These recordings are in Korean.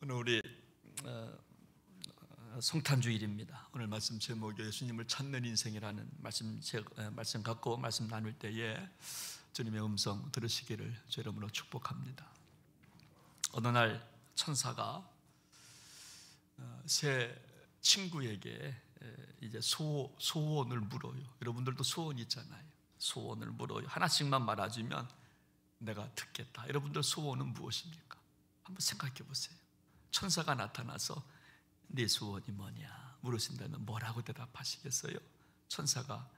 오늘 우리 성탄주일입니다. 오늘 말씀 제목이 예수님을 찾는 인생이라는 말씀 갖고 말씀 나눌 때에 주님의 음성 들으시기를 주 이름으로 축복합니다. 어느 날 천사가 새 친구에게 이제 소원을 물어요. 여러분들도 소원 있잖아요. 소원을 물어요. 하나씩만 말해주면 내가 듣겠다. 여러분들 소원은 무엇입니까? 한번 생각해 보세요. 천사가 나타나서 네 소원이 뭐냐 물으신다면 뭐라고 대답하시겠어요? 천사가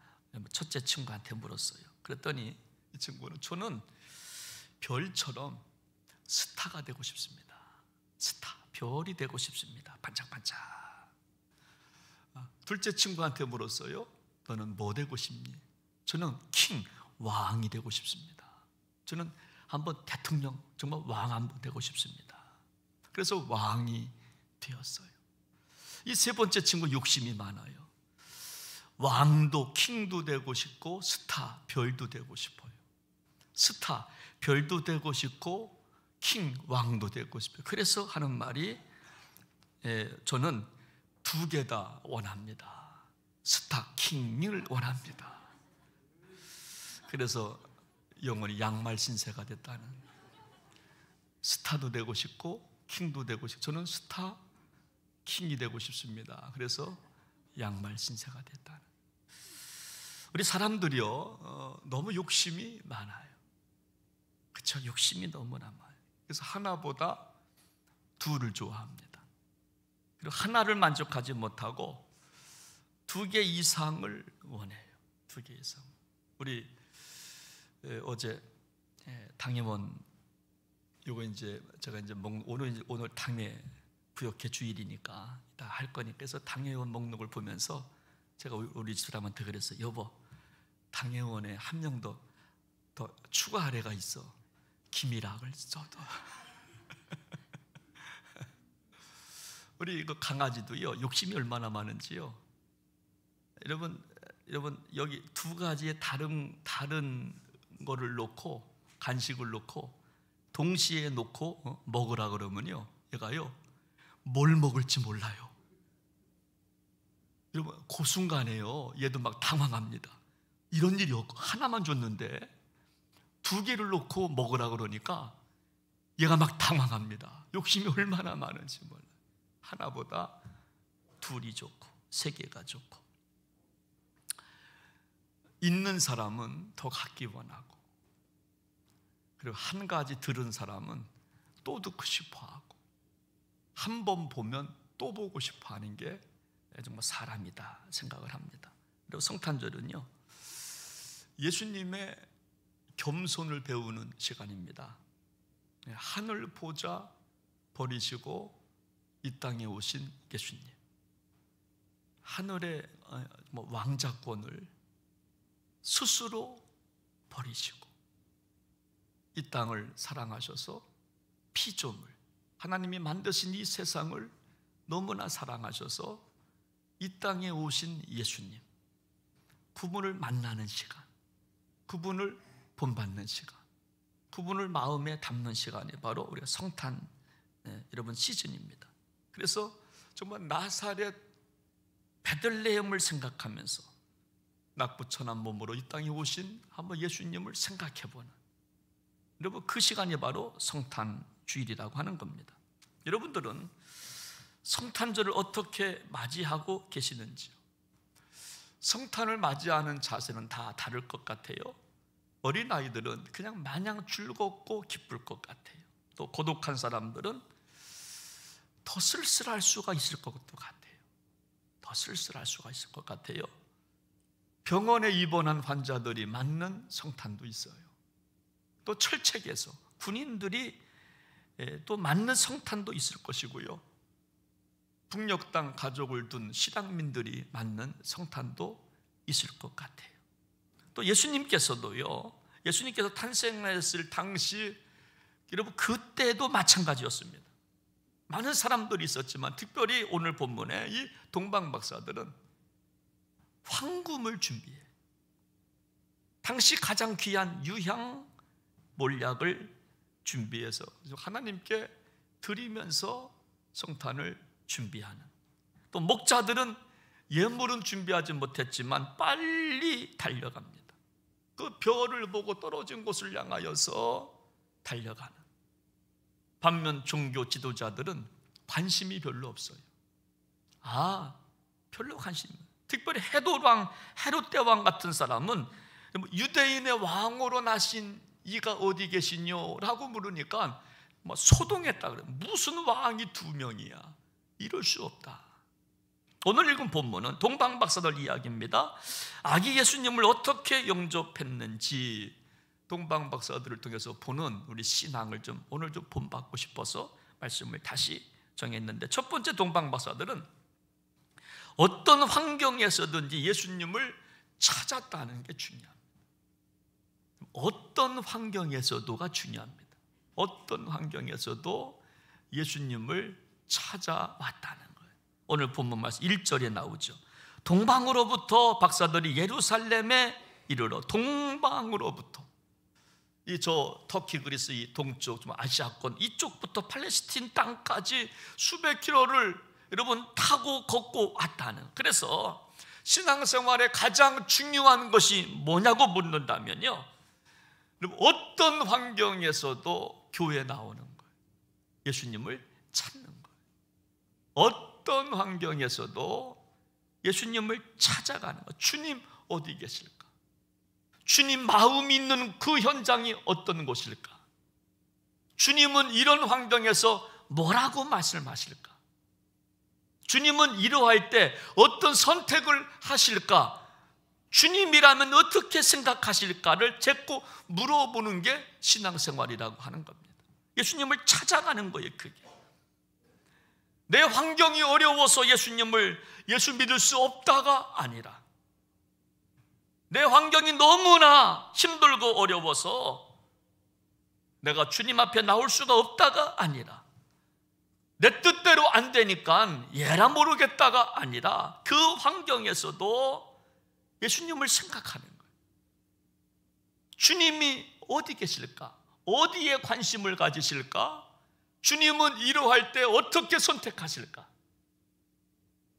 첫째 친구한테 물었어요. 그랬더니 이 친구는 저는 별처럼 스타가 되고 싶습니다. 스타, 별이 되고 싶습니다. 반짝반짝. 둘째 친구한테 물었어요. 너는 뭐 되고 싶니? 저는 킹, 왕이 되고 싶습니다. 저는 한번 대통령, 정말 왕 한번 되고 싶습니다. 그래서 왕이 되었어요. 이 세 번째 친구 욕심이 많아요. 왕도 킹도 되고 싶고 스타, 별도 되고 싶어요. 스타, 별도 되고 싶고 킹, 왕도 되고 싶어요. 그래서 하는 말이 저는 두 개 다 원합니다. 스타, 킹을 원합니다. 그래서 영원히 양말 신세가 됐다는, 스타도 되고 싶고 킹도 되고 싶고 저는 스타, 킹이 되고 싶습니다. 그래서 양말 신세가 됐다는. 우리 사람들이요 너무 욕심이 많아요. 그렇죠? 욕심이 너무나 많아요. 그래서 하나보다 둘을 좋아합니다. 그리고 하나를 만족하지 못하고 두 개 이상을 원해요. 두 개 이상. 우리 어제 당회원 요거 이제 제가 이제 오늘 당회 부역회 주일이니까 다 할 거니까 해서 당회원 목록을 보면서 제가 우리 집사람한테 그랬어요. 여보, 당회원에 한 명 더 추가할 애가 있어. 김일학을 써도. 우리 그 강아지도요 욕심이 얼마나 많은지요. 여러분 여기 두 가지의 다른 거를 놓고, 간식을 놓고 동시에 놓고 먹으라 그러면요 얘가요 뭘 먹을지 몰라요. 여러분 그 순간에요 얘도 막 당황합니다. 이런 일이 없고 하나만 줬는데 두 개를 놓고 먹으라 그러니까 얘가 막 당황합니다. 욕심이 얼마나 많은지 몰라요. 하나보다 둘이 좋고 세 개가 좋고, 있는 사람은 더 갖기 원하고, 그리고 한 가지 들은 사람은 또 듣고 싶어하고, 한 번 보면 또 보고 싶어하는 게 정말 사람이다 생각을 합니다. 그리고 성탄절은요 예수님의 겸손을 배우는 시간입니다. 하늘 보좌 버리시고 이 땅에 오신 예수님, 하늘의 왕자권을 스스로 버리시고 이 땅을 사랑하셔서 피조물, 하나님이 만드신 이 세상을 너무나 사랑하셔서 이 땅에 오신 예수님, 그분을 만나는 시간, 그분을 본받는 시간, 그분을 마음에 담는 시간이 바로 우리가 성탄 여러분 시즌입니다. 그래서 정말 나사렛 베들레헴을 생각하면서 낙부천한 몸으로 이 땅에 오신 한번 예수님을 생각해보는, 여러분 그 시간이 바로 성탄주일이라고 하는 겁니다. 여러분들은 성탄절을 어떻게 맞이하고 계시는지요? 성탄을 맞이하는 자세는 다 다를 것 같아요. 어린아이들은 그냥 마냥 즐겁고 기쁠 것 같아요. 또 고독한 사람들은 더 쓸쓸할 수가 있을 것도 같아요. 더 쓸쓸할 수가 있을 것 같아요. 병원에 입원한 환자들이 맞는 성탄도 있어요. 또 철책에서 군인들이 또 맞는 성탄도 있을 것이고요. 북녘 땅 가족을 둔 실향민들이 맞는 성탄도 있을 것 같아요. 또 예수님께서도요, 예수님께서 탄생했을 당시 여러분 그때도 마찬가지였습니다. 많은 사람들이 있었지만 특별히 오늘 본문에 이 동방박사들은 황금을 준비해 당시 가장 귀한 유향 몰약을 준비해서 하나님께 드리면서 성탄을 준비하는, 또 목자들은 예물은 준비하지 못했지만 빨리 달려갑니다. 그 별을 보고 떨어진 곳을 향하여서 달려가는. 반면 종교 지도자들은 관심이 별로 없어요. 별로 관심이. 특별히 헤롯 대왕 같은 사람은 유대인의 왕으로 나신 이가 어디 계시뇨? 라고 물으니까 소동했다 그래요. 무슨 왕이 2명이야? 이럴 수 없다. 오늘 읽은 본문은 동방박사들 이야기입니다. 아기 예수님을 어떻게 영접했는지 동방박사들을 통해서 보는 우리 신앙을 오늘 좀 본받고 싶어서 말씀을 다시 정했는데, 첫 번째 동방박사들은 어떤 환경에서든지 예수님을 찾았다는 게 중요합니다. 어떤 환경에서도가 중요합니다. 어떤 환경에서도 예수님을 찾아왔다는 거예요. 오늘 본문 말씀 1절에 나오죠. 동방으로부터 박사들이 예루살렘에 이르러, 동방으로부터, 터키, 그리스 이 동쪽 좀 아시아권 이쪽부터 팔레스틴 땅까지 수백 킬로를 여러분 타고 걷고 왔다는. 그래서 신앙생활의 가장 중요한 것이 뭐냐고 묻는다면요, 여러분 어떤 환경에서도 교회에 나오는 거예요. 예수님을 찾는 거예요. 어떤 환경에서도 예수님을 찾아가는 거예요. 주님 어디 계실까? 주님 마음이 있는 그 현장이 어떤 곳일까? 주님은 이런 환경에서 뭐라고 말씀하실까? 주님은 이러할 때 어떤 선택을 하실까? 주님이라면 어떻게 생각하실까를 자꾸 물어보는 게 신앙생활이라고 하는 겁니다. 예수님을 찾아가는 거예요. 그게 내 환경이 어려워서 예수 믿을 수 없다가 아니라, 내 환경이 너무나 힘들고 어려워서 내가 주님 앞에 나올 수가 없다가 아니라, 내 뜻대로 안 되니까 얘라 모르겠다가 아니라, 그 환경에서도 예수님을 생각하는 거예요. 주님이 어디 계실까? 어디에 관심을 가지실까? 주님은 이러할 때 어떻게 선택하실까?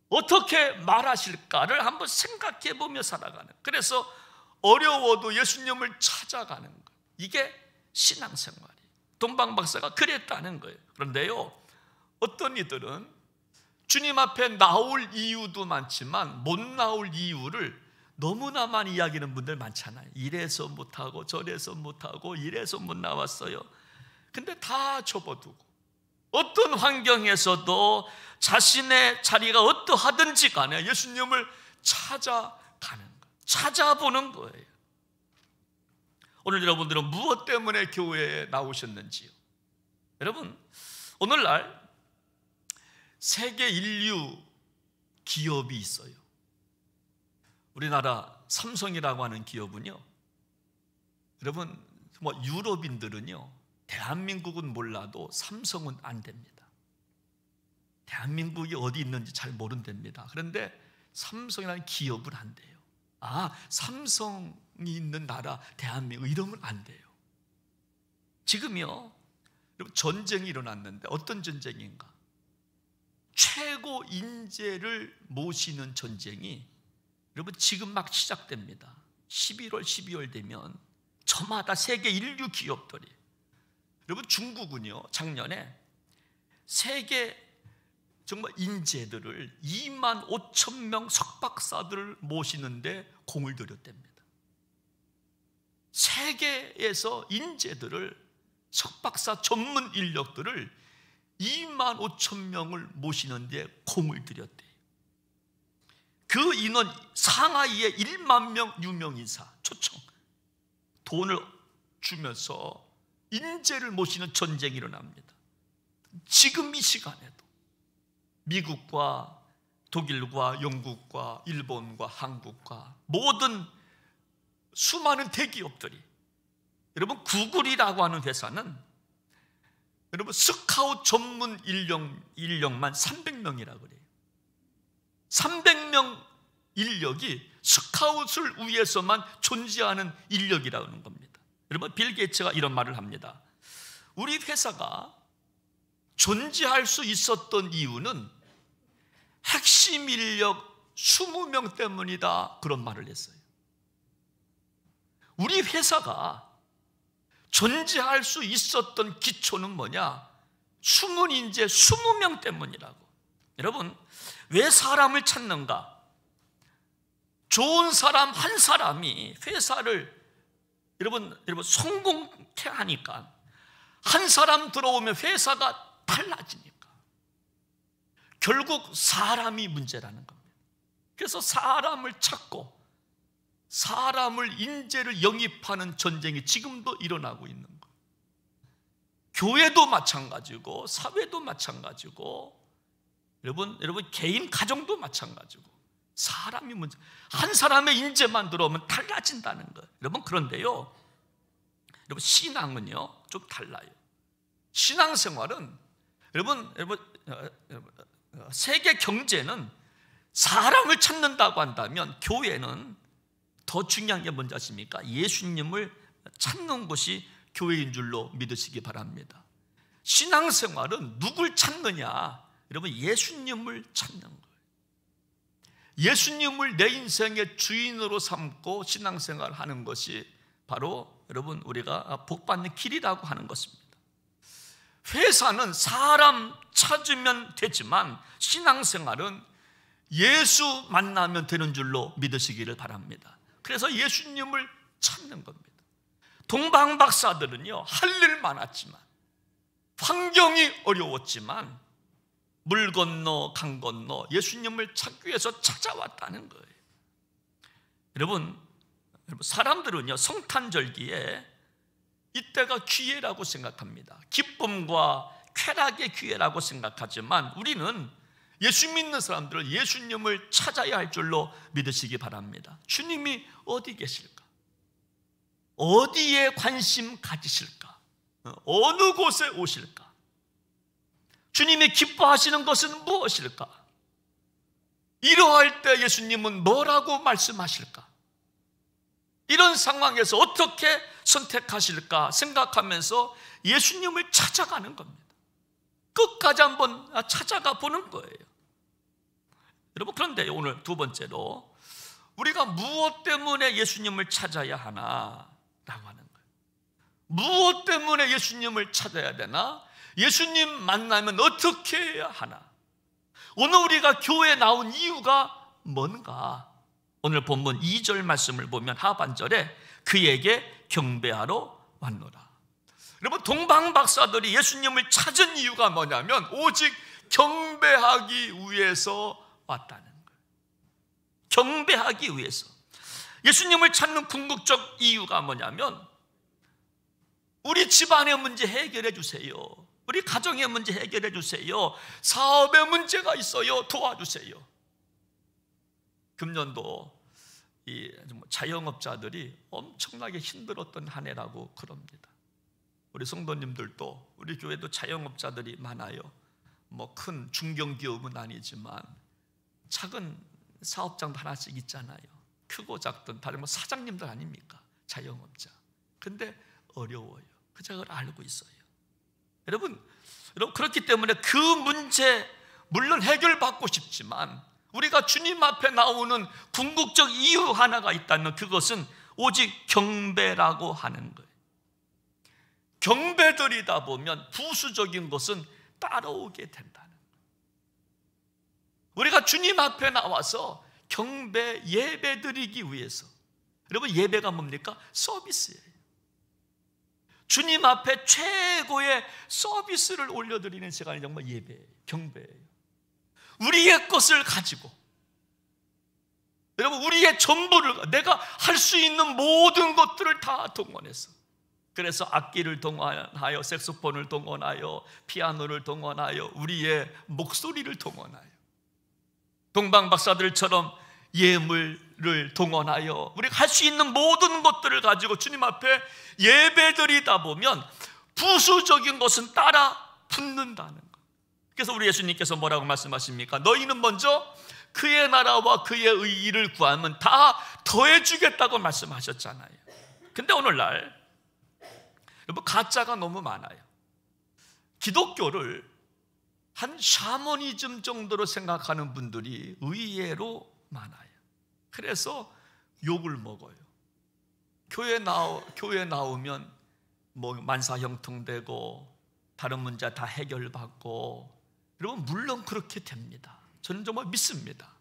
어떻게 말하실까를 한번 생각해 보며 살아가는. 그래서 어려워도 예수님을 찾아가는 거예요. 이게 신앙생활이에요. 동방박사가 그랬다는 거예요. 그런데요, 어떤 이들은 주님 앞에 나올 이유도 많지만 못 나올 이유를 너무나 많이 이야기하는 분들 많잖아요. 이래서 못하고 저래서 못하고 이래서 못 나왔어요. 근데 다 접어두고 어떤 환경에서도 자신의 자리가 어떠하든지 간에 예수님을 찾아가는 거예요. 찾아보는 거예요. 오늘 여러분들은 무엇 때문에 교회에 나오셨는지요? 여러분, 오늘날 세계 인류 기업이 있어요. 우리나라 삼성이라고 하는 기업은요, 여러분 유럽인들은요, 대한민국은 몰라도 삼성은 안 됩니다. 대한민국이 어디 있는지 잘 모른답니다. 그런데 삼성이라는 기업은 안 돼요. 삼성이 있는 나라 대한민국 이러면 안 돼요. 지금요, 여러분 전쟁이 일어났는데 어떤 전쟁인가? 최고 인재를 모시는 전쟁이 여러분 지금 막 시작됩니다. 11월, 12월 되면 저마다 세계 인류 기업들이, 여러분 중국은요 작년에 세계 정말 인재들을 2만 5천 명 석박사들을 모시는데 공을 들였답니다. 세계에서 인재들을, 석박사 전문 인력들을 2만 5천 명을 모시는데 공을 들였대요. 그 인원 상하이에 1만 명 유명인사 초청, 돈을 주면서 인재를 모시는 전쟁이 일어납니다. 지금 이 시간에도 미국과 독일과 영국과 일본과 한국과 모든 수많은 대기업들이, 여러분 구글이라고 하는 회사는 여러분 스카웃 전문 인력만 300명이라고 그래요. 300명 인력이 스카웃을 위해서만 존재하는 인력이라고 하는 겁니다. 여러분 빌 게이츠가 이런 말을 합니다. 우리 회사가 존재할 수 있었던 이유는 핵심 인력 20명 때문이다, 그런 말을 했어요. 우리 회사가 존재할 수 있었던 기초는 뭐냐? 숨은 인재 20명 때문이라고. 여러분, 왜 사람을 찾는가? 좋은 사람 한 사람이 회사를 여러분 성공케 하니까, 한 사람 들어오면 회사가 달라지니까. 결국 사람이 문제라는 겁니다. 그래서 사람을 찾고 사람을, 인재를 영입하는 전쟁이 지금도 일어나고 있는 거예요. 교회도 마찬가지고 사회도 마찬가지고 여러분 개인 가정도 마찬가지고 사람이 문제. 한 사람의 인재만 들어오면 달라진다는 거예요. 여러분, 그런데요, 여러분, 신앙은요 좀 달라요. 신앙생활은 여러분 세계 경제는 사람을 찾는다고 한다면, 교회는 더 중요한 게 뭔지 아십니까? 예수님을 찾는 것이 교회인 줄로 믿으시기 바랍니다. 신앙생활은 누굴 찾느냐? 여러분, 예수님을 찾는 거예요. 예수님을 내 인생의 주인으로 삼고 신앙생활 하는 것이 바로 여러분 우리가 복받는 길이라고 하는 것입니다. 회사는 사람 찾으면 되지만 신앙생활은 예수 만나면 되는 줄로 믿으시기를 바랍니다. 그래서 예수님을 찾는 겁니다. 동방박사들은요, 할 일 많았지만, 환경이 어려웠지만 물 건너 강 건너 예수님을 찾기 위해서 찾아왔다는 거예요. 여러분, 사람들은요 성탄절기에 이때가 기회라고 생각합니다. 기쁨과 쾌락의 기회라고 생각하지만, 우리는 예수 믿는 사람들은 예수님을 찾아야 할 줄로 믿으시기 바랍니다. 주님이 어디 계실까? 어디에 관심 가지실까? 어느 곳에 오실까? 주님이 기뻐하시는 것은 무엇일까? 이러할 때 예수님은 뭐라고 말씀하실까? 이런 상황에서 어떻게 선택하실까 생각하면서 예수님을 찾아가는 겁니다. 끝까지 한번 찾아가 보는 거예요. 여러분, 그런데 오늘 두 번째로 우리가 무엇 때문에 예수님을 찾아야 하나? 라고 하는 거예요. 무엇 때문에 예수님을 찾아야 되나? 예수님 만나면 어떻게 해야 하나? 오늘 우리가 교회에 나온 이유가 뭔가? 오늘 본문 2절 말씀을 보면 하반절에 그에게 경배하러 왔노라. 여러분, 동방박사들이 예수님을 찾은 이유가 뭐냐면 오직 경배하기 위해서 왔다는 거예요. 경배하기 위해서. 예수님을 찾는 궁극적 이유가 뭐냐면, 우리 집안의 문제 해결해 주세요. 우리 가정의 문제 해결해 주세요. 사업의 문제가 있어요. 도와주세요. 금년도 이 자영업자들이 엄청나게 힘들었던 한 해라고 그럽니다. 우리 성도님들도, 우리 교회도 자영업자들이 많아요. 뭐 큰 중견기업은 아니지만 작은 사업장도 하나씩 있잖아요. 크고 작든 다른 뭐 사장님들 아닙니까? 자영업자. 근데 어려워요. 그 점을 알고 있어요. 여러분 그렇기 때문에 그 문제 물론 해결받고 싶지만, 우리가 주님 앞에 나오는 궁극적 이유 하나가 있다면 그것은 오직 경배라고 하는 거예요. 경배드리다 보면 부수적인 것은 따라오게 된다는 거예요. 우리가 주님 앞에 나와서 경배, 예배 드리기 위해서, 여러분, 예배가 뭡니까? 서비스예요. 주님 앞에 최고의 서비스를 올려드리는 시간이 정말 예배예요. 경배예요. 우리의 것을 가지고, 여러분, 우리의 전부를, 내가 할 수 있는 모든 것들을 다 동원해서, 그래서 악기를 동원하여, 색소폰을 동원하여, 피아노를 동원하여, 우리의 목소리를 동원하여, 동방박사들처럼 예물을 동원하여 우리가 할 수 있는 모든 것들을 가지고 주님 앞에 예배드리다 보면 부수적인 것은 따라 붙는다는 것. 그래서 우리 예수님께서 뭐라고 말씀하십니까? 너희는 먼저 그의 나라와 그의 의의를 구하면 다 더해주겠다고 말씀하셨잖아요. 근데 오늘날 여러분, 가짜가 너무 많아요. 기독교를 한 샤머니즘 정도로 생각하는 분들이 의외로 많아요. 그래서 욕을 먹어요. 교회 나오면 뭐 만사형통되고 다른 문제 다 해결받고, 여러분 물론 그렇게 됩니다. 저는 정말 믿습니다.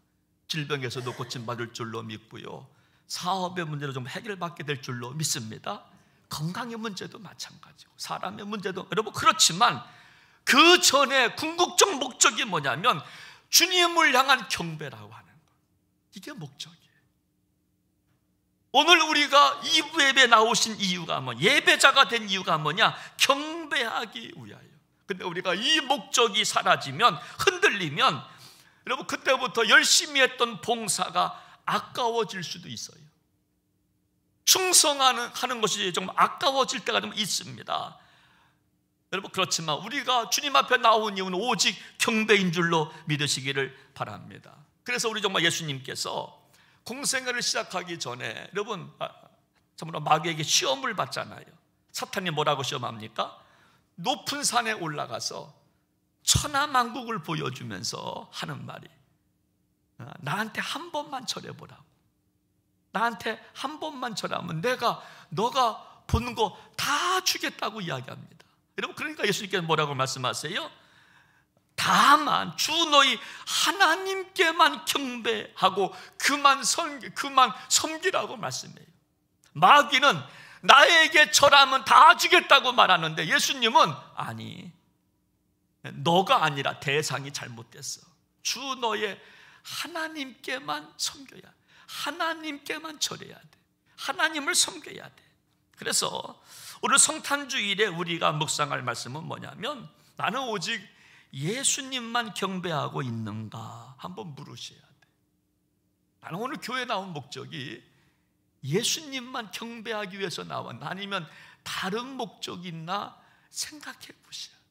질병에서도 고침받을 줄로 믿고요, 사업의 문제도 좀 해결받게 될 줄로 믿습니다. 건강의 문제도 마찬가지고 사람의 문제도, 여러분 그렇지만 그 전에 궁극적 목적이 뭐냐면 주님을 향한 경배라고 하는 것. 이게 목적이에요. 오늘 우리가 2부 예배 나오신 이유가 뭐냐, 예배자가 된 이유가 뭐냐, 경배하기 위하여. 근데 우리가 이 목적이 사라지면, 흔들리면, 여러분 그때부터 열심히 했던 봉사가 아까워질 수도 있어요. 충성하는 것이 좀 아까워질 때가 좀 있습니다. 여러분 그렇지만 우리가 주님 앞에 나온 이유는 오직 경배인 줄로 믿으시기를 바랍니다. 그래서 우리 정말 예수님께서 공생애를 시작하기 전에, 여러분 정말 마귀에게 시험을 받잖아요. 사탄이 뭐라고 시험합니까? 높은 산에 올라가서 천하만국을 보여주면서 하는 말이, 나한테 한 번만 절해보라고. 나한테 한 번만 절하면 너가 보는 거 다 주겠다고 이야기합니다. 여러분 그러니까 예수님께서 뭐라고 말씀하세요? 다만 주 너희 하나님께만 경배하고 그만 섬기라고 말씀해요. 마귀는 나에게 절하면 다 주겠다고 말하는데, 예수님은 아니, 너가 아니라 대상이 잘못됐어. 주 너의 하나님께만 섬겨야 돼. 하나님께만 절해야 돼. 하나님을 섬겨야 돼. 그래서 오늘 성탄주일에 우리가 묵상할 말씀은 뭐냐면, 나는 오직 예수님만 경배하고 있는가 한번 물으셔야 돼. 나는 오늘 교회 나온 목적이 예수님만 경배하기 위해서 나왔나, 아니면 다른 목적이 있나 생각해 보셔야 돼.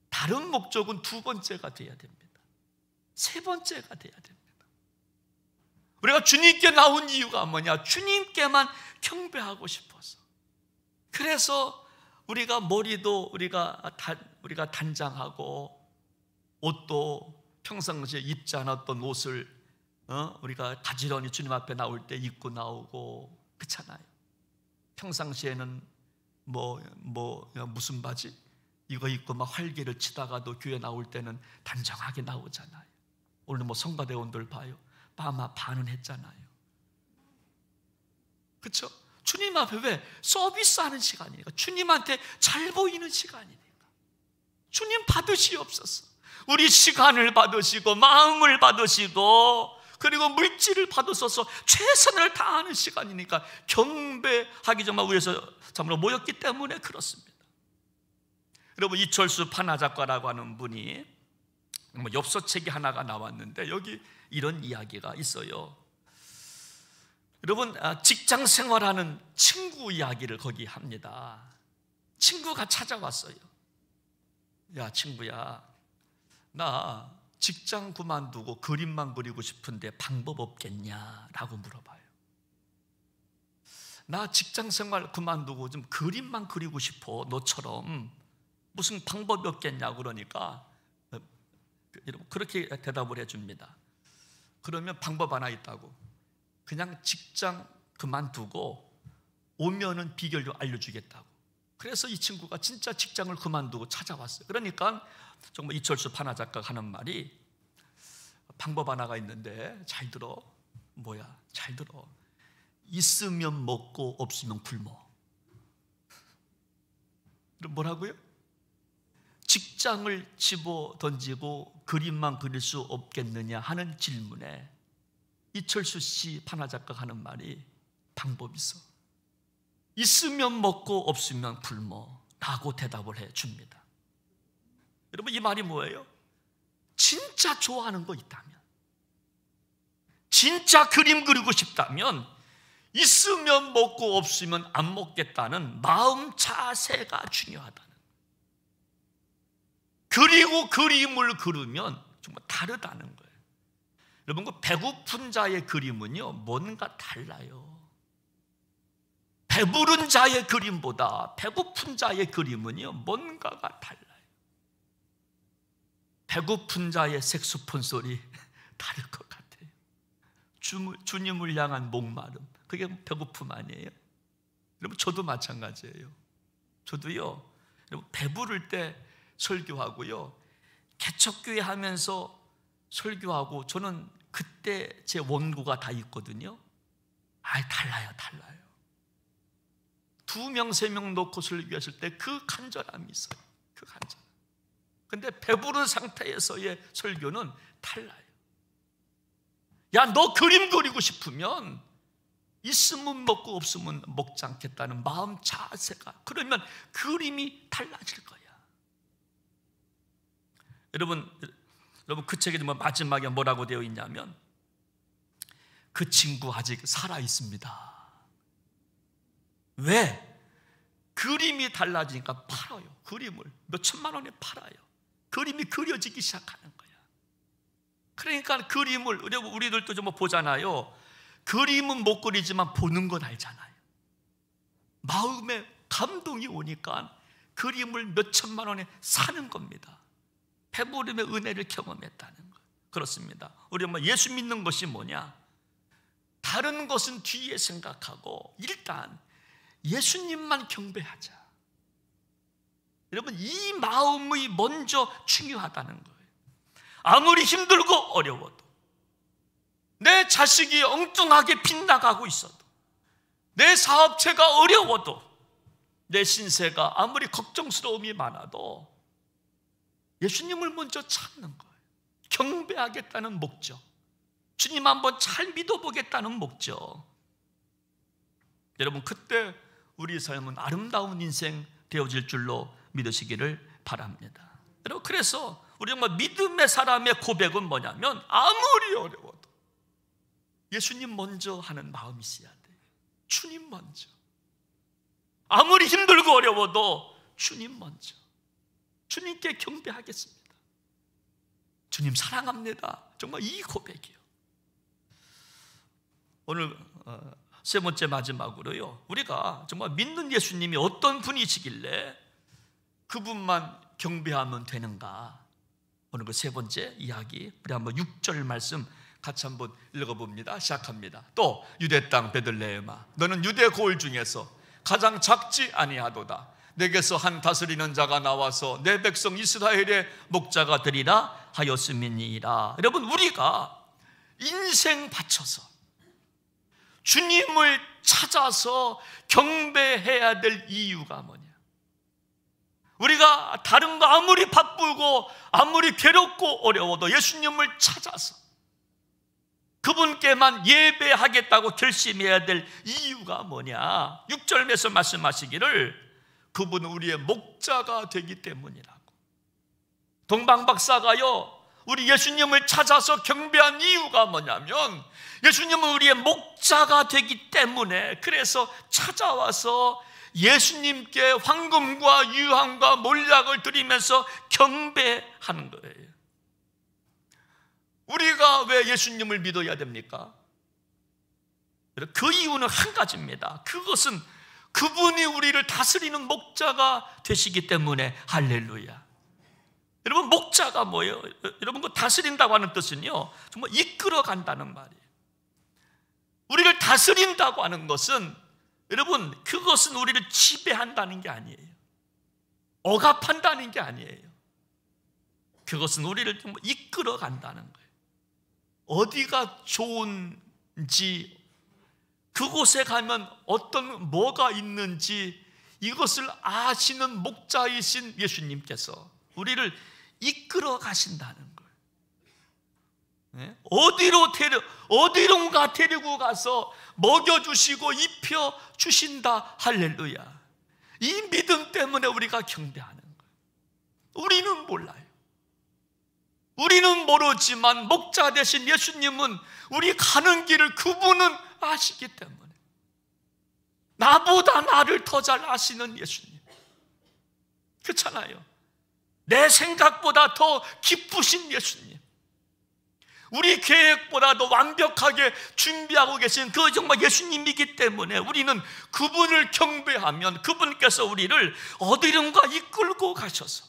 다른 목적은 두 번째가 돼야 됩니다. 세 번째가 돼야 됩니다. 우리가 주님께 나온 이유가 뭐냐? 주님께만 경배하고 싶어서. 그래서 우리가 머리도 우리가 단장하고, 옷도 평상시에 입지 않았던 옷을 우리가 가지런히 주님 앞에 나올 때 입고 나오고, 그렇잖아요. 평상시에는 무슨 바지 이거 입고 막 활기를 치다가도 교회 나올 때는 단정하게 나오잖아요. 오늘 성가대원들 봐요. 아마 반은 했잖아요. 그렇죠? 주님 앞에 왜? 서비스하는 시간이니까. 주님한테 잘 보이는 시간이니까. 주님 받으시옵소서. 우리 시간을 받으시고 마음을 받으시고 그리고 물질을 받으셔서 최선을 다하는 시간이니까 경배하기 정말 위해서 참으로 모였기 때문에 그렇습니다. 여러분 이철수 판화작가라고 하는 분이 엽서책이 하나가 나왔는데 여기 이런 이야기가 있어요. 여러분 직장 생활하는 친구 이야기를 거기 합니다. 친구가 찾아왔어요. 야 친구야, 나 직장 그만두고 그림만 그리고 싶은데 방법 없겠냐? 라고 물어봐요. 나 직장 생활 그만두고 좀 그림만 그리고 싶어, 너처럼. 무슨 방법이 없겠냐고 그러니까 그렇게 대답을 해줍니다. 그러면 방법 하나 있다고. 그냥 직장 그만두고 오면은 비결 좀 알려주겠다고. 그래서 이 친구가 진짜 직장을 그만두고 찾아왔어요. 그러니까 정말 이철수 판화작가가 하는 말이, 방법 하나가 있는데 잘 들어. 뭐야? 잘 들어. 있으면 먹고 없으면 굶어. 뭐라고요? 직장을 집어 던지고 그림만 그릴 수 없겠느냐 하는 질문에 이철수 씨 판화작가가 하는 말이, 방법이 있어. 있으면 먹고 없으면 굶어 라고 대답을 해줍니다. 여러분 이 말이 뭐예요? 진짜 좋아하는 거 있다면, 진짜 그림 그리고 싶다면 있으면 먹고 없으면 안 먹겠다는 마음 자세가 중요하다는. 그리고 그림을 그리면 정말 다르다는 거예요. 여러분 그 배고픈 자의 그림은요 뭔가 달라요. 배부른 자의 그림보다 배고픈 자의 그림은요 뭔가가 달라요. 배고픈 자의 색소폰 소리 다를 것 같아요. 주님을 향한 목마름, 그게 배고픔 아니에요? 여러분, 저도 마찬가지예요. 저도요, 여러분, 배부를 때 설교하고요, 개척교회 하면서 설교하고, 저는 그때 제 원고가 다 있거든요. 달라요. 2명, 3명 놓고 설교했을 때 그 간절함이 있어요. 그 간절함. 근데 배부른 상태에서의 설교는 달라요. 야, 너 그림 그리고 싶으면 있으면 먹고 없으면 먹지 않겠다는 마음 자세가, 그러면 그림이 달라질 거야. 여러분 그 책에 마지막에 뭐라고 되어 있냐면, 그 친구 아직 살아 있습니다. 왜? 그림이 달라지니까 팔아요. 그림을 몇 천만 원에 팔아요. 그림이 그려지기 시작하는 거야. 그러니까 그림을 우리들도 좀 보잖아요. 그림은 못 그리지만 보는 건 알잖아요. 마음에 감동이 오니까 그림을 몇 천만 원에 사는 겁니다. 배부름의 은혜를 경험했다는 것. 그렇습니다. 우리 예수 믿는 것이 뭐냐? 다른 것은 뒤에 생각하고 일단 예수님만 경배하자. 여러분, 이 마음이 먼저 중요하다는 거예요. 아무리 힘들고 어려워도, 내 자식이 엉뚱하게 빗나가고 있어도, 내 사업체가 어려워도, 내 신세가 아무리 걱정스러움이 많아도 예수님을 먼저 찾는 거예요. 경배하겠다는 목적, 주님 한번 잘 믿어보겠다는 목적. 여러분, 그때 우리 삶은 아름다운 인생 되어질 줄로 믿으시기를 바랍니다. 여러분, 그래서 우리 정말 믿음의 사람의 고백은 뭐냐면, 아무리 어려워도 예수님 먼저 하는 마음이 있어야 돼요. 주님 먼저. 아무리 힘들고 어려워도 주님 먼저. 주님께 경배하겠습니다. 주님 사랑합니다. 정말 이 고백이요. 오늘 세 번째 마지막으로요, 우리가 정말 믿는 예수님이 어떤 분이시길래 그분만 경배하면 되는가? 오늘 그 세 번째 이야기, 우리 한번 6절 말씀 같이 한번 읽어봅니다. 시작합니다. 또 유대 땅 베들레헴아, 너는 유대 고을 중에서 가장 작지 아니하도다. 내게서 한 다스리는 자가 나와서 내 백성 이스라엘의 목자가 되리라 하였음이니이다. 여러분, 우리가 인생 바쳐서 주님을 찾아서 경배해야 될 이유가 뭐냐? 우리가 다른 거 아무리 바쁘고 아무리 괴롭고 어려워도 예수님을 찾아서 그분께만 예배하겠다고 결심해야 될 이유가 뭐냐? 6절에서 말씀하시기를 그분은 우리의 목자가 되기 때문이라고. 동방박사가요, 우리 예수님을 찾아서 경배한 이유가 뭐냐면, 예수님은 우리의 목자가 되기 때문에, 그래서 찾아와서 예수님께 황금과 유황과 몰약을 드리면서 경배하는 거예요. 우리가 왜 예수님을 믿어야 됩니까? 그 이유는 한 가지입니다. 그것은 그분이 우리를 다스리는 목자가 되시기 때문에. 할렐루야. 여러분, 목자가 뭐예요? 여러분, 그 다스린다고 하는 뜻은요, 정말 이끌어 간다는 말이에요. 우리를 다스린다고 하는 것은, 여러분, 그것은 우리를 지배한다는 게 아니에요. 억압한다는 게 아니에요. 그것은 우리를 정말 이끌어 간다는 거예요. 어디가 좋은지, 그곳에 가면 뭐가 있는지 이것을 아시는 목자이신 예수님께서 우리를 이끌어 가신다는 거예요. 네? 어디론가 데리고 가서 먹여주시고 입혀주신다. 할렐루야. 이 믿음 때문에 우리가 경배하는 거예요. 우리는 몰라요. 우리는 모르지만 목자 되신 예수님은 우리 가는 길을 그분은 아시기 때문에, 나보다 나를 더 잘 아시는 예수님, 그렇잖아요. 내 생각보다 더 기쁘신 예수님, 우리 계획보다도 완벽하게 준비하고 계신 그 정말 예수님이기 때문에 우리는 그분을 경배하면 그분께서 우리를 어디론가 이끌고 가셔서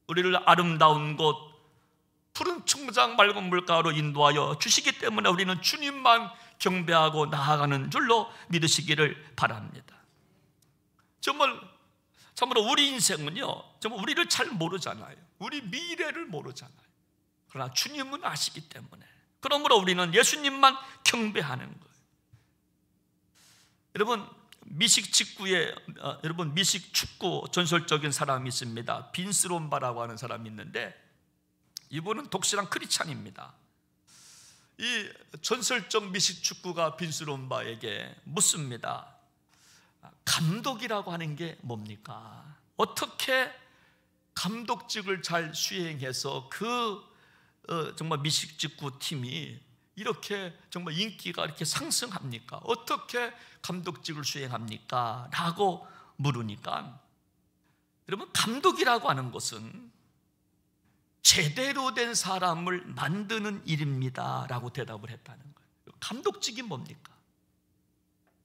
우리를 아름다운 곳, 푸른 청장 맑은 물가로 인도하여 주시기 때문에 우리는 주님만 경배하고 나아가는 줄로 믿으시기를 바랍니다. 참으로 우리 인생은요, 정말 우리를 잘 모르잖아요. 우리 미래를 모르잖아요. 그러나 주님은 아시기 때문에, 그러므로 우리는 예수님만 경배하는 거예요. 여러분, 미식 축구 전설적인 사람이 있습니다. 빈스 롬바라고 하는 사람이 있는데, 이분은 독실한 크리스찬입니다. 이 전설적 미식 축구가 빈스 롬바에게 묻습니다. 감독이라고 하는 게 뭡니까? 어떻게 감독직을 잘 수행해서 정말 미식 축구 팀이 이렇게 정말 인기가 이렇게 상승합니까? 어떻게 감독직을 수행합니까? 라고 물으니까, 여러분, 감독이라고 하는 것은 제대로 된 사람을 만드는 일입니다 라고 대답을 했다는 거예요. 감독직이 뭡니까?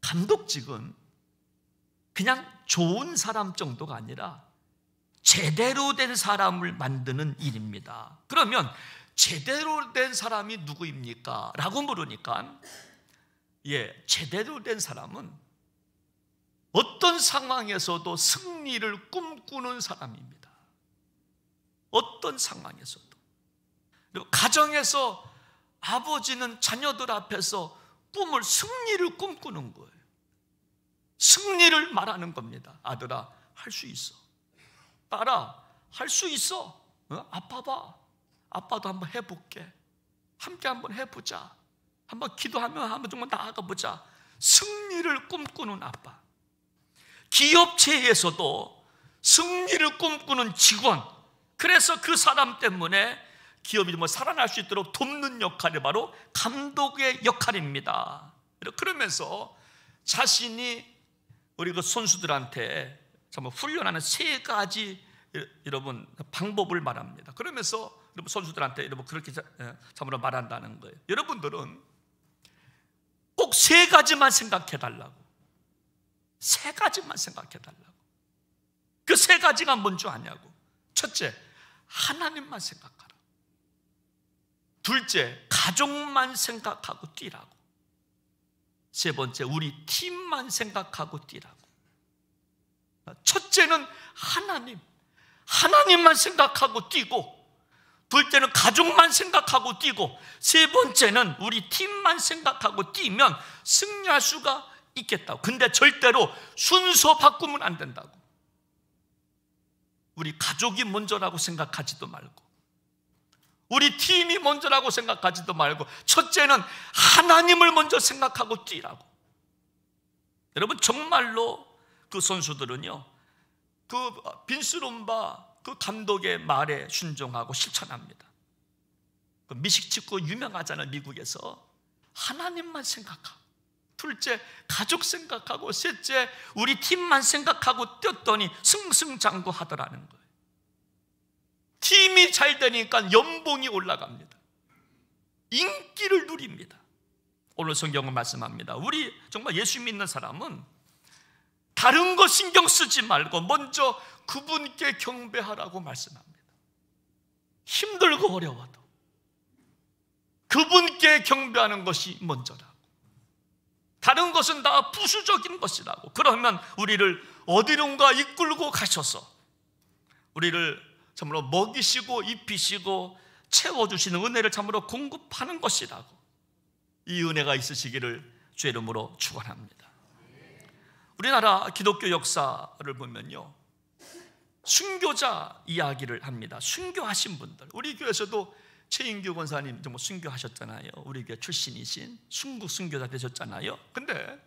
감독직은 그냥 좋은 사람 정도가 아니라 제대로 된 사람을 만드는 일입니다. 그러면 제대로 된 사람이 누구입니까? 라고 물으니까, 제대로 된 사람은 어떤 상황에서도 승리를 꿈꾸는 사람입니다. 어떤 상황에서도. 그리고 가정에서 아버지는 자녀들 앞에서 승리를 꿈꾸는 거예요. 승리를 말하는 겁니다. 아들아, 할 수 있어. 딸아, 할 수 있어. 아빠 봐. 아빠도 한번 해볼게. 함께 한번 해보자. 한번 기도하면 한번 정말 나아가보자. 승리를 꿈꾸는 아빠. 기업체에서도 승리를 꿈꾸는 직원, 그래서 그 사람 때문에 기업이 살아날 수 있도록 돕는 역할이 바로 감독의 역할입니다. 그러면서 자신이 우리 그 선수들한테 정말 훈련하는 3가지 여러분 방법을 말합니다. 그러면서 여러분 선수들한테 여러분 그렇게 참으로 말한다는 거예요. 여러분들은 꼭 3가지만 생각해 달라고. 3가지만 생각해 달라고. 그 3가지가 뭔지 아냐고. 첫째, 하나님만 생각하라. 둘째, 가족만 생각하고 뛰라고. 세 번째, 우리 팀만 생각하고 뛰라고. 첫째는 하나님만 생각하고 뛰고, 둘째는 가족만 생각하고 뛰고, 세 번째는 우리 팀만 생각하고 뛰면 승리할 수가 있겠다고. 근데 절대로 순서 바꾸면 안 된다고. 우리 가족이 먼저라고 생각하지도 말고, 우리 팀이 먼저라고 생각하지도 말고, 첫째는 하나님을 먼저 생각하고 뛰라고. 여러분, 정말로 그 선수들은요, 그 빈스 롬바 그 감독의 말에 순종하고 실천합니다. 그 미식축구 유명하잖아요. 미국에서. 하나님만 생각하고, 둘째 가족 생각하고, 셋째 우리 팀만 생각하고 뛰었더니 승승장구하더라는 거예요. 팀이 잘 되니까 연봉이 올라갑니다. 인기를 누립니다. 오늘 성경은 말씀합니다. 우리 정말 예수 믿는 사람은 다른 거 신경 쓰지 말고 먼저 그분께 경배하라고 말씀합니다. 힘들고 어려워도 그분께 경배하는 것이 먼저라고. 다른 것은 다 부수적인 것이라고. 그러면 우리를 어디론가 이끌고 가셔서 우리를 참으로 먹이시고 입히시고 채워주시는 은혜를 참으로 공급하는 것이라고. 이 은혜가 있으시기를 주의 이름으로 축원합니다. 우리나라 기독교 역사를 보면요, 순교자 이야기를 합니다. 순교하신 분들, 우리 교회에서도 최인규 권사님 정말 순교하셨잖아요. 우리 교회 출신이신 순국 순교자 되셨잖아요. 근데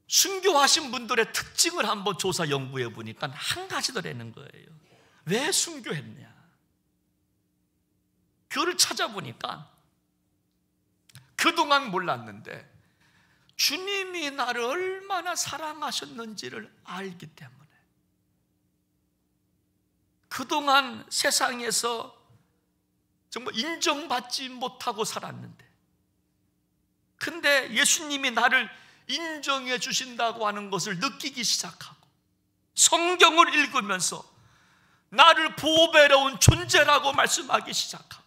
순교하신 분들의 특징을 한번 조사 연구해 보니까 한 가지더라는 거예요. 왜 순교했냐? 그거를 찾아보니까 그동안 몰랐는데 주님이 나를 얼마나 사랑하셨는지를 알기 때문에, 그동안 세상에서 정말 인정받지 못하고 살았는데, 근데 예수님이 나를 인정해 주신다고 하는 것을 느끼기 시작하고, 성경을 읽으면서 나를 보배로운 존재라고 말씀하기 시작하고,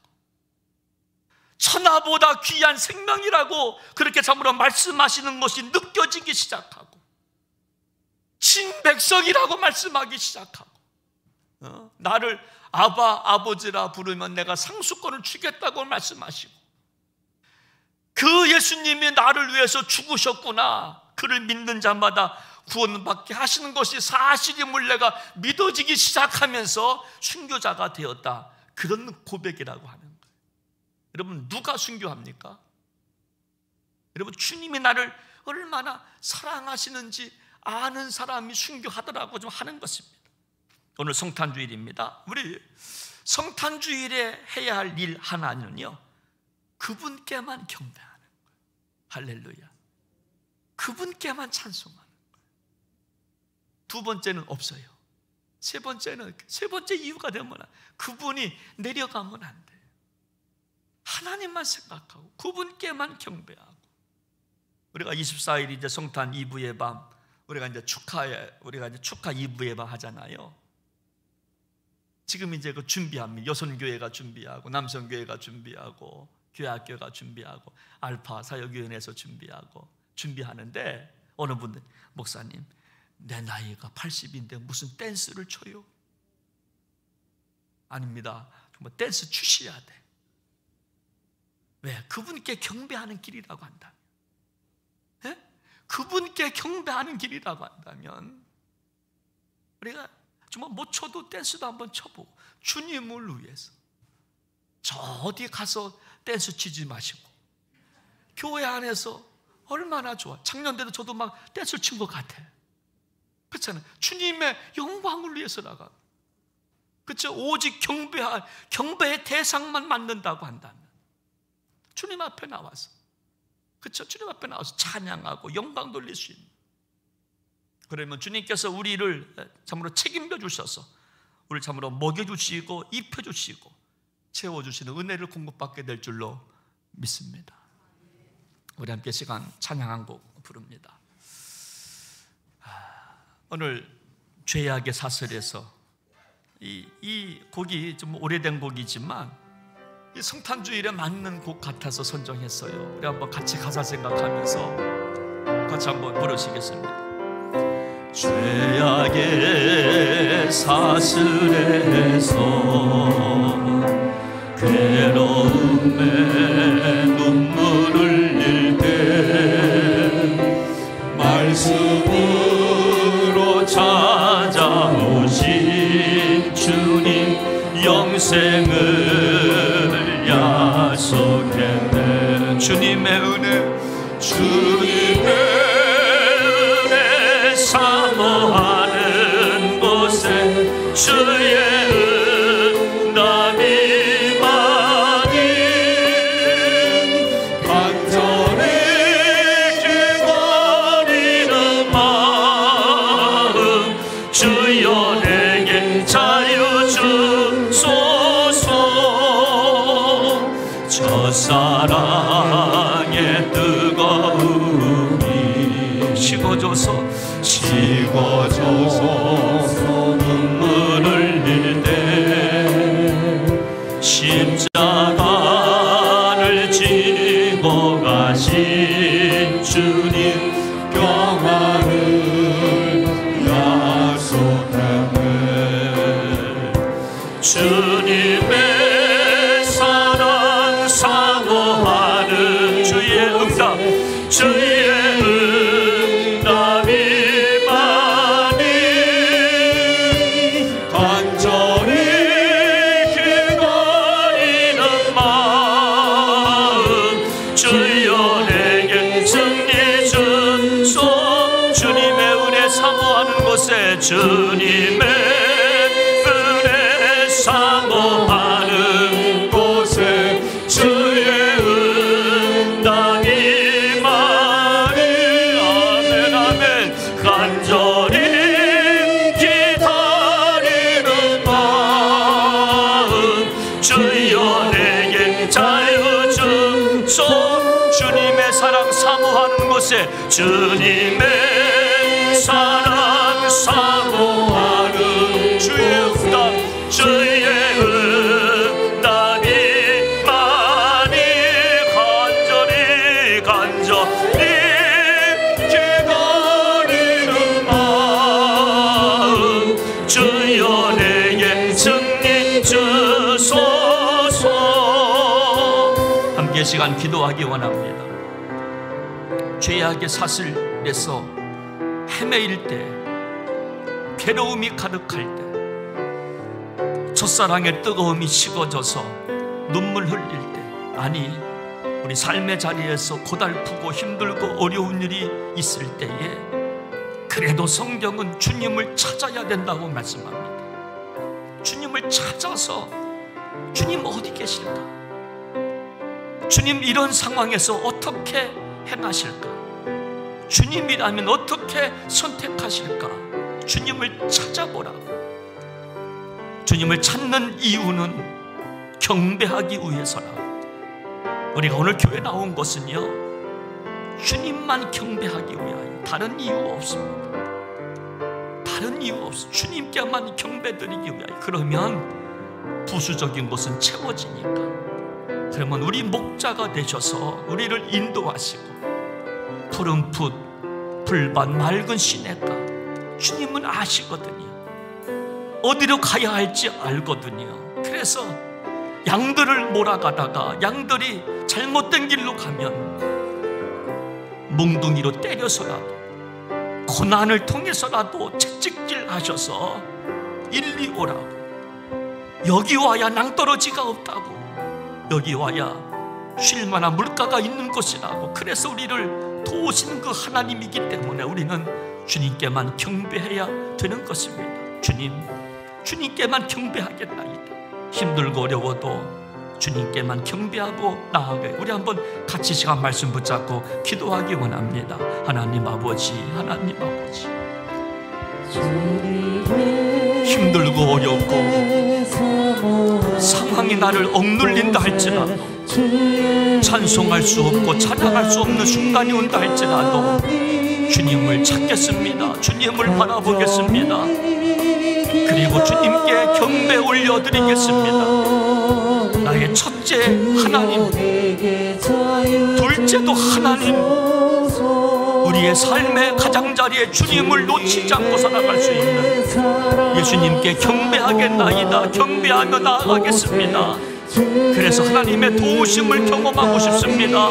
천하보다 귀한 생명이라고 그렇게 참으로 말씀하시는 것이 느껴지기 시작하고, 친백성이라고 말씀하기 시작하고, 나를 아바 아버지라 부르면 내가 상수권을 주겠다고 말씀하시고, 그 예수님이 나를 위해서 죽으셨구나, 그를 믿는 자마다 구원받게 하시는 것이 사실임을 내가 믿어지기 시작하면서 순교자가 되었다, 그런 고백이라고 하는 거예요. 여러분, 누가 순교합니까? 여러분, 주님이 나를 얼마나 사랑하시는지 아는 사람이 순교하더라고 좀 하는 것입니다. 오늘 성탄주일입니다. 우리 성탄주일에 해야 할 일 하나는요, 그분께만 경배하는 거예요. 할렐루야. 그분께만 찬송하는 거예요. 두 번째는 없어요. 세 번째 이유가 되면 그분이 내려가면 안 돼요. 하나님만 생각하고 그분께만 경배하고, 우리가 24일 이제 성탄 이브의 밤, 우리가 이제 축하 2부의 밤 하잖아요. 지금 이제 그 준비합니다. 여성교회가 준비하고, 남성교회가 준비하고, 교회학교가 준비하고, 알파 사역위원회에서 준비하는데, 어느 분들, 목사님, 내 나이가 80인데 무슨 댄스를 춰요? 아닙니다. 정말 댄스 추셔야 돼. 왜? 그분께 경배하는 길이라고 한다면, 그분께 경배하는 길이라고 한다면, 우리가 정말 못 춰도 댄스도 한번 춰보고, 주님을 위해서 저 어디 가서 댄스 치지 마시고, 교회 안에서 얼마나 좋아. 작년 때도 저도 막 댄스를 친 것 같아. 그렇잖아요. 주님의 영광을 위해서 나가. 그렇죠? 오직 경배의 대상만 만든다고 한다면, 주님 앞에 나와서, 그렇죠? 주님 앞에 나와서 찬양하고 영광 돌릴 수 있는, 그러면 주님께서 우리를 참으로 책임져 주셔서 우리를 참으로 먹여주시고 입혀주시고 채워주시는 은혜를 공급받게 될 줄로 믿습니다. 우리 함께 시간 찬양 한 곡 부릅니다. 오늘 죄악의 사슬에서 이 곡이 좀 오래된 곡이지만 이 성탄주일에 맞는 곡 같아서 선정했어요. 우리 한번 같이 가사 생각하면서 같이 한번 부르시겠습니다. 죄악의 사슬에서 괴로움에 눈물 흘릴 때 말씀으로 찾아오신 주님 영생을 약속했네. 주님의 은혜, 주님의 사모하는 곳에 주의 응답이 많이 간절히 기다리는 마음 주여 내게 자유 주소서. 첫사랑의 뜨거움이 식어져서 눈물 흘릴 때 십자가를 지고 가신 주님 평안을 약속했네. 주님의 사랑 사모하는 주의 응답, 주의 주님의 은혜 사모하는 곳에 주의 응답이 많이 아멘 아멘 간절히 기다리는 마음 주여 내게 자유 주소. 주님의 사랑 사모하는 곳에 주님의 사랑 사모하는 주의 응답 시간 기도하기 원합니다. 죄악의 사슬에서 헤매일 때, 괴로움이 가득할 때, 첫사랑의 뜨거움이 식어져서 눈물 흘릴 때, 아니 우리 삶의 자리에서 고달프고 힘들고 어려운 일이 있을 때에 그래도 성경은 주님을 찾아야 된다고 말씀합니다. 주님을 찾아서 주님 어디 계실까? 주님 이런 상황에서 어떻게 행하실까? 주님이라면 어떻게 선택하실까? 주님을 찾아보라고. 주님을 찾는 이유는 경배하기 위해서라고. 우리가 오늘 교회 나온 것은요, 주님만 경배하기 위하여, 다른 이유 없습니다. 다른 이유 없어. 주님께만 경배드리기 위하여. 그러면 부수적인 것은 채워지니까. 그러면 우리 목자가 되셔서 우리를 인도하시고, 푸른 풋 불밭 맑은 시냇가, 주님은 아시거든요. 어디로 가야 할지 알거든요. 그래서 양들을 몰아가다가 양들이 잘못된 길로 가면 몽둥이로 때려서라도, 고난을 통해서라도 채찍질 하셔서 일리 오라고. 여기 와야 낭떠러지가 없다고, 여기 와야 쉴만한 물가가 있는 곳이라고. 그래서 우리를 도우시는 그 하나님이기 때문에 우리는 주님께만 경배해야 되는 것입니다. 주님께만 경배하겠나이다. 힘들고 어려워도 주님께만 경배하고 나아가요. 우리 한번 같이 시간 말씀 붙잡고 기도하기 원합니다. 하나님 아버지, 하나님 아버지, 힘들고 어렵고 상황이 나를 억눌린다 할지라도, 찬송할 수 없고 찬양할 수 없는 순간이 온다 할지라도 주님을 찾겠습니다. 주님을 바라보겠습니다. 그리고 주님께 경배 올려드리겠습니다. 나의 첫째 하나님, 둘째도 하나님, 우리의 삶의 가장자리에 주님을 놓치지 않고 살아갈 수 있는 예수님께 경배하겠나이다. 경배하며 나아가겠습니다. 그래서 하나님의 도우심을 경험하고 싶습니다.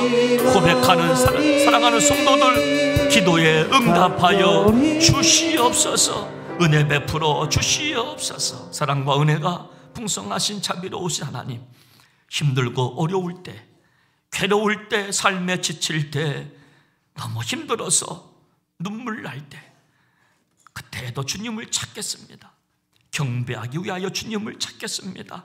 고백하는 사랑하는 성도들 기도에 응답하여 주시옵소서. 은혜 베풀어 주시옵소서. 사랑과 은혜가 풍성하신 자비로우신 하나님, 힘들고 어려울 때, 괴로울 때, 삶에 지칠 때, 너무 힘들어서 눈물 날 때, 그때에도 주님을 찾겠습니다. 경배하기 위하여 주님을 찾겠습니다.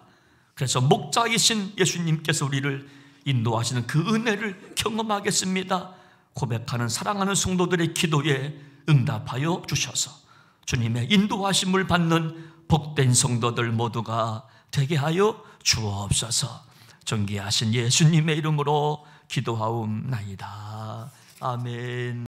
그래서 목자이신 예수님께서 우리를 인도하시는 그 은혜를 경험하겠습니다. 고백하는 사랑하는 성도들의 기도에 응답하여 주셔서 주님의 인도하심을 받는 복된 성도들 모두가 되게 하여 주옵소서. 존귀하신 예수님의 이름으로 기도하옵나이다. 아멘.